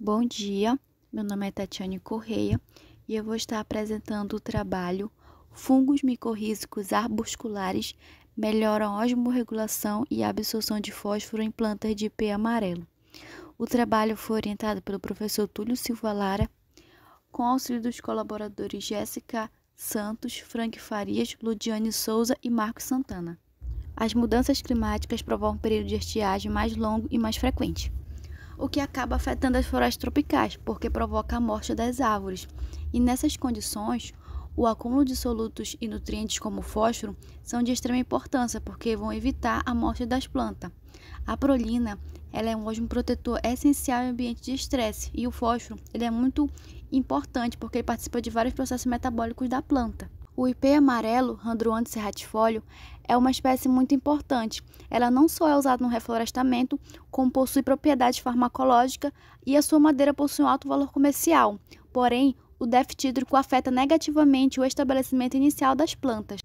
Bom dia, meu nome é Tatiane Correia e eu vou estar apresentando o trabalho Fungos micorrízicos arbusculares melhoram a osmorregulação e a absorção de fósforo em plantas de ipê amarelo. O trabalho foi orientado pelo professor Túlio Silva Lara, com auxílio dos colaboradores Jéssica Santos, Frank Farias, Ludiane Souza e Marcos Santana. As mudanças climáticas provocam um período de estiagem mais longo e mais frequente, o que acaba afetando as florestas tropicais, porque provoca a morte das árvores. E nessas condições, o acúmulo de solutos e nutrientes como fósforo são de extrema importância, porque vão evitar a morte das plantas. A prolina, ela é um osmoprotetor essencial em ambiente de estresse, e o fósforo, ele é muito importante porque ele participa de vários processos metabólicos da planta. O ipê amarelo, Androanthus serratifólio, é uma espécie muito importante. Ela não só é usada no reflorestamento, como possui propriedades farmacológicas e a sua madeira possui um alto valor comercial. Porém, o déficit hídrico afeta negativamente o estabelecimento inicial das plantas.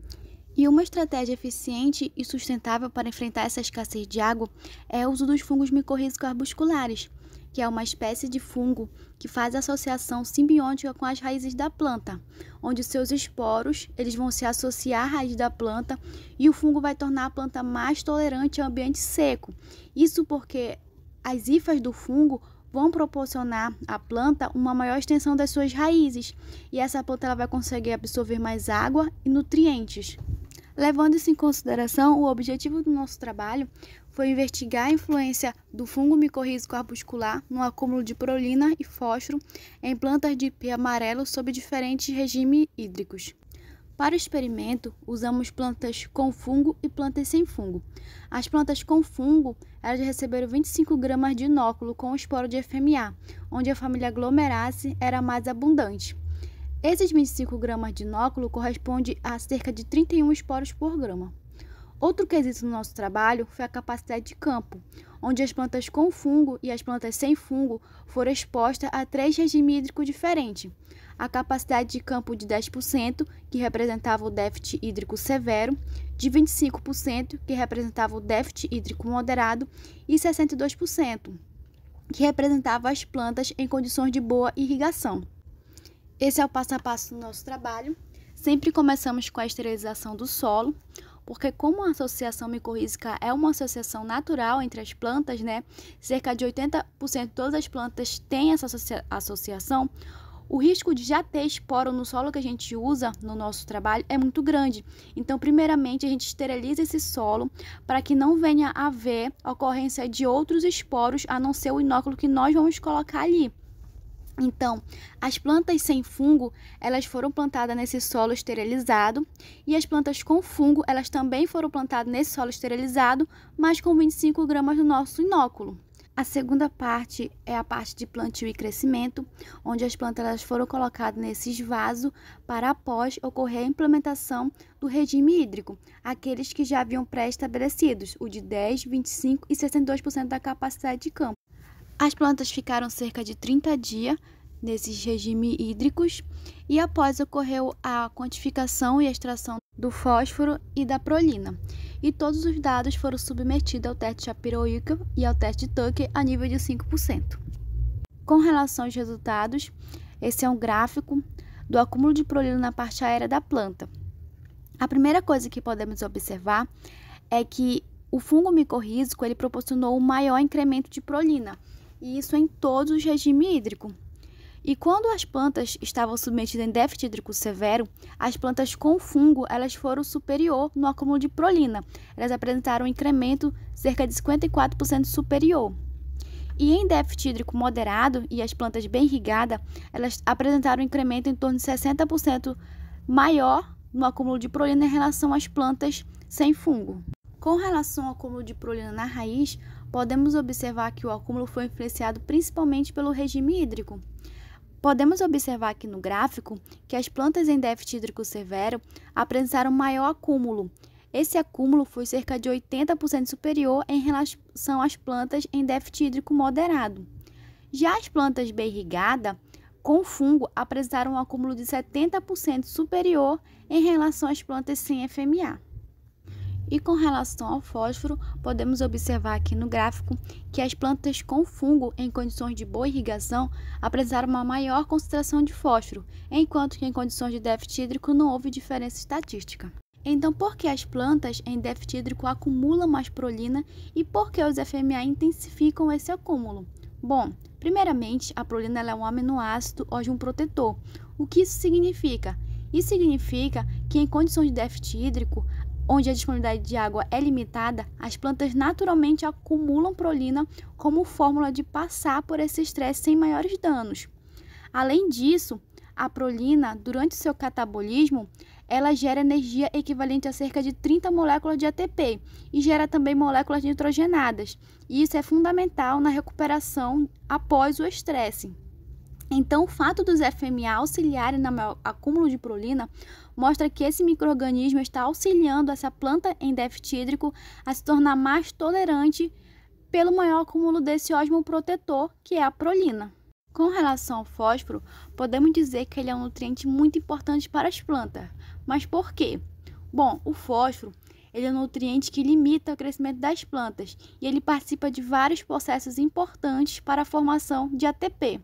E uma estratégia eficiente e sustentável para enfrentar essa escassez de água é o uso dos fungos micorrízicos arbusculares, que é uma espécie de fungo que faz associação simbiótica com as raízes da planta, onde seus esporos eles vão se associar à raiz da planta e o fungo vai tornar a planta mais tolerante ao ambiente seco. Isso porque as hifas do fungo vão proporcionar à planta uma maior extensão das suas raízes, e essa planta ela vai conseguir absorver mais água e nutrientes. Levando isso em consideração, o objetivo do nosso trabalho foi investigar a influência do fungo micorrízico arbuscular no acúmulo de prolina e fósforo em plantas de ipê amarelo sob diferentes regimes hídricos. Para o experimento, usamos plantas com fungo e plantas sem fungo. As plantas com fungo, elas receberam 25 gramas de inóculo com esporo de FMA, onde a família Glomeraceae era mais abundante. Esses 25 gramas de inóculo correspondem a cerca de 31 esporos por grama. Outro quesito no nosso trabalho foi a capacidade de campo, onde as plantas com fungo e as plantas sem fungo foram expostas a 3 regimes hídricos diferentes. A capacidade de campo de 10%, que representava o déficit hídrico severo, de 25%, que representava o déficit hídrico moderado, e 62%, que representava as plantas em condições de boa irrigação. Esse é o passo a passo do nosso trabalho. Sempre começamos com a esterilização do solo, porque como a associação micorrízica é uma associação natural entre as plantas, cerca de 80% de todas as plantas têm essa associação, o risco de já ter esporo no solo que a gente usa no nosso trabalho é muito grande. Então, primeiramente, a gente esteriliza esse solo para que não venha a haver ocorrência de outros esporos, a não ser o inóculo que nós vamos colocar ali. Então, as plantas sem fungo, elas foram plantadas nesse solo esterilizado, e as plantas com fungo, elas também foram plantadas nesse solo esterilizado, mas com 25 gramas do nosso inóculo. A segunda parte é a parte de plantio e crescimento, onde as plantas elas foram colocadas nesses vasos para após ocorrer a implementação do regime hídrico, aqueles que já haviam pré-estabelecidos, o de 10, 25 e 62% da capacidade de campo. As plantas ficaram cerca de 30 dias nesses regimes hídricos e após ocorreu a quantificação e extração do fósforo e da prolina. E todos os dados foram submetidos ao teste Shapiro-Wilker e ao teste de Tucker a nível de 5%. Com relação aos resultados, esse é um gráfico do acúmulo de prolina na parte aérea da planta. A primeira coisa que podemos observar é que o fungo micorrízico ele proporcionou um maior incremento de prolina, e isso em todos os regimes hídricos. E quando as plantas estavam submetidas em déficit hídrico severo, as plantas com fungo elas foram superior no acúmulo de prolina. Elas apresentaram um incremento cerca de 54% superior. E em déficit hídrico moderado e as plantas bem irrigadas, elas apresentaram um incremento em torno de 60% maior no acúmulo de prolina em relação às plantas sem fungo. Com relação ao acúmulo de prolina na raiz, podemos observar que o acúmulo foi influenciado principalmente pelo regime hídrico. Podemos observar aqui no gráfico que as plantas em déficit hídrico severo apresentaram maior acúmulo. Esse acúmulo foi cerca de 80% superior em relação às plantas em déficit hídrico moderado. Já as plantas bem irrigadas, com fungo, apresentaram um acúmulo de 70% superior em relação às plantas sem FMA. E com relação ao fósforo, podemos observar aqui no gráfico que as plantas com fungo em condições de boa irrigação apresentaram uma maior concentração de fósforo, enquanto que em condições de déficit hídrico não houve diferença estatística. Então, por que as plantas em déficit hídrico acumulam mais prolina e por que os FMA intensificam esse acúmulo? Bom, primeiramente, a prolina é um aminoácido osmoprotetor. O que isso significa? Isso significa que em condições de déficit hídrico, onde a disponibilidade de água é limitada, as plantas naturalmente acumulam prolina como fórmula de passar por esse estresse sem maiores danos. Além disso, a prolina, durante seu catabolismo, ela gera energia equivalente a cerca de 30 moléculas de ATP e gera também moléculas nitrogenadas. E isso é fundamental na recuperação após o estresse. Então, o fato dos FMA auxiliarem no acúmulo de prolina mostra que esse micro-organismo está auxiliando essa planta em déficit hídrico a se tornar mais tolerante pelo maior acúmulo desse osmoprotetor, que é a prolina. Com relação ao fósforo, podemos dizer que ele é um nutriente muito importante para as plantas. Mas por quê? Bom, o fósforo ele é um nutriente que limita o crescimento das plantas e ele participa de vários processos importantes para a formação de ATP.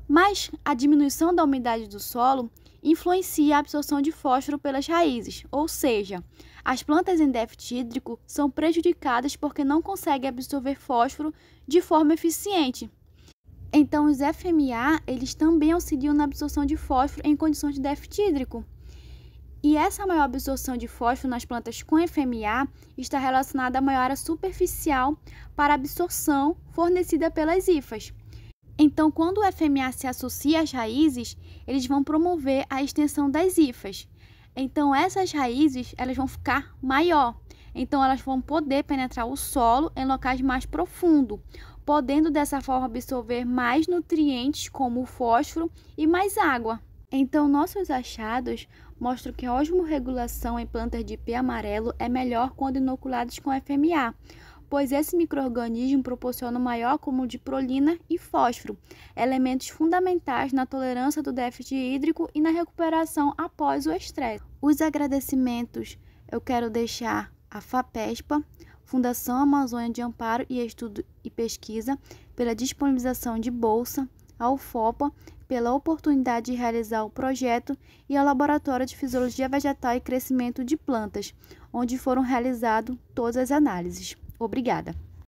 Mas a diminuição da umidade do solo influencia a absorção de fósforo pelas raízes, ou seja, as plantas em déficit hídrico são prejudicadas porque não conseguem absorver fósforo de forma eficiente. Então, os FMA eles também auxiliam na absorção de fósforo em condições de déficit hídrico. E essa maior absorção de fósforo nas plantas com FMA está relacionada à maior área superficial para a absorção fornecida pelas hifas. Então, quando o FMA se associa às raízes, eles vão promover a extensão das hifas. Então, essas raízes elas vão ficar maior. Então, elas vão poder penetrar o solo em locais mais profundos, podendo dessa forma absorver mais nutrientes como o fósforo e mais água. Então, nossos achados mostram que a osmorregulação em plantas de ipê amarelo é melhor quando inoculadas com FMA, pois esse micro-organismo proporciona um maior acúmulo de prolina e fósforo, elementos fundamentais na tolerância do déficit hídrico e na recuperação após o estresse. Os agradecimentos eu quero deixar à FAPESPA, Fundação Amazônia de Amparo e Estudo e Pesquisa, pela disponibilização de bolsa, ao FOPA, pela oportunidade de realizar o projeto e ao Laboratório de Fisiologia Vegetal e Crescimento de Plantas, onde foram realizadas todas as análises. Obrigada!